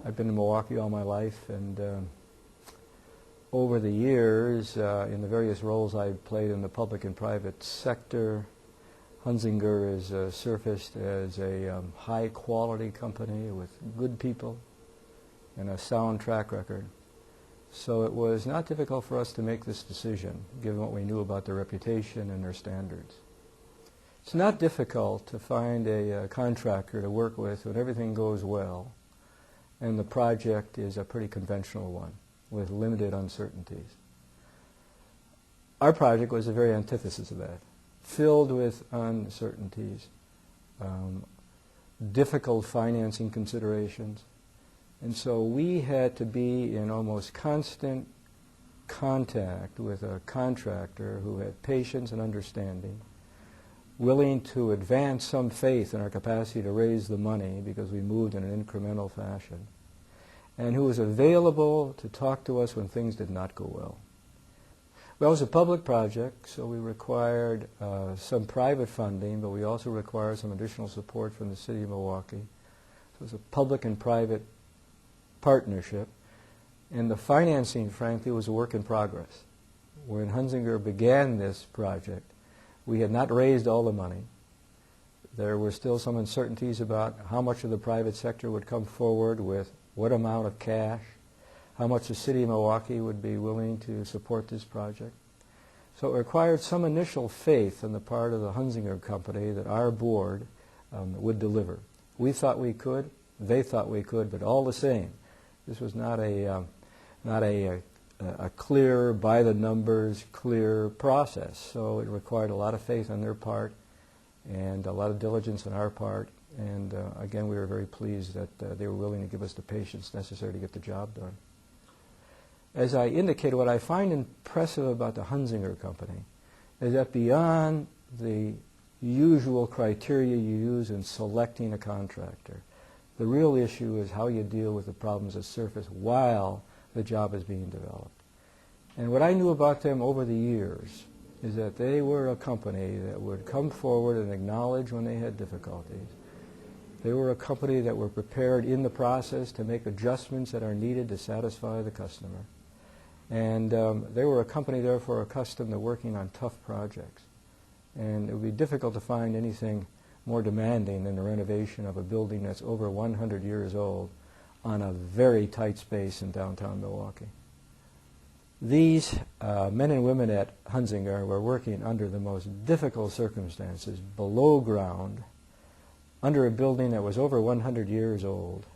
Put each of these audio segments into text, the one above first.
I've been in Milwaukee all my life, and over the years, in the various roles I've played in the public and private sector, Hunzinger is surfaced as a high-quality company with good people and a sound track record. So it was not difficult for us to make this decision, given what we knew about their reputation and their standards. It's not difficult to find a contractor to work with when everything goes well, and the project is a pretty conventional one with limited uncertainties. Our project was the very antithesis of that, filled with uncertainties, difficult financing considerations, and so we had to be in almost constant contact with a contractor who had patience and understanding, willing to advance some faith in our capacity to raise the money because we moved in an incremental fashion, and who was available to talk to us when things did not go well. Well, it was a public project, so we required some private funding, but we also required some additional support from the city of Milwaukee. So it was a public and private partnership, and the financing, frankly, was a work in progress. When Hunzinger began this project, we had not raised all the money. There were still some uncertainties about how much of the private sector would come forward with what amount of cash, how much the city of Milwaukee would be willing to support this project. So it required some initial faith on the part of the Hunzinger company that our board would deliver. We thought we could, they thought we could, but all the same, this was not a clear, by-the-numbers, clear process. So it required a lot of faith on their part and a lot of diligence on our part. And again, we were very pleased that they were willing to give us the patience necessary to get the job done. As I indicated, what I find impressive about the Hunzinger company is that beyond the usual criteria you use in selecting a contractor, the real issue is how you deal with the problems that surface while the job is being developed. And what I knew about them over the years is that they were a company that would come forward and acknowledge when they had difficulties. They were a company that were prepared in the process to make adjustments that are needed to satisfy the customer. And they were a company, therefore, accustomed to working on tough projects. And it would be difficult to find anything more demanding than the renovation of a building that's over 100 years old on a very tight space in downtown Milwaukee. These men and women at Hunzinger were working under the most difficult circumstances, below ground, under a building that was over 100 years old,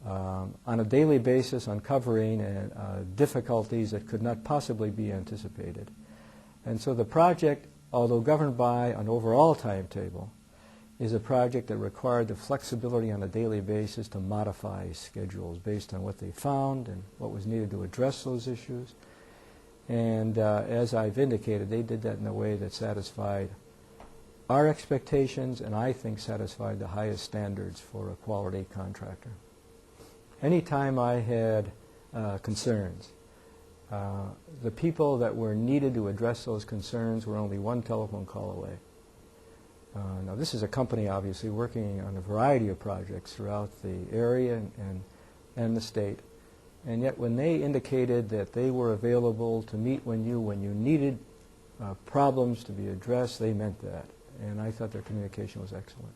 on a daily basis, uncovering difficulties that could not possibly be anticipated. And so the project, although governed by an overall timetable, is a project that required the flexibility on a daily basis to modify schedules based on what they found and what was needed to address those issues. And as I've indicated, they did that in a way that satisfied our expectations and I think satisfied the highest standards for a quality contractor. Anytime I had concerns, the people that were needed to address those concerns were only one telephone call away. Now this is a company obviously working on a variety of projects throughout the area and the state, and yet when they indicated that they were available to meet when you needed problems to be addressed, they meant that, and I thought their communication was excellent.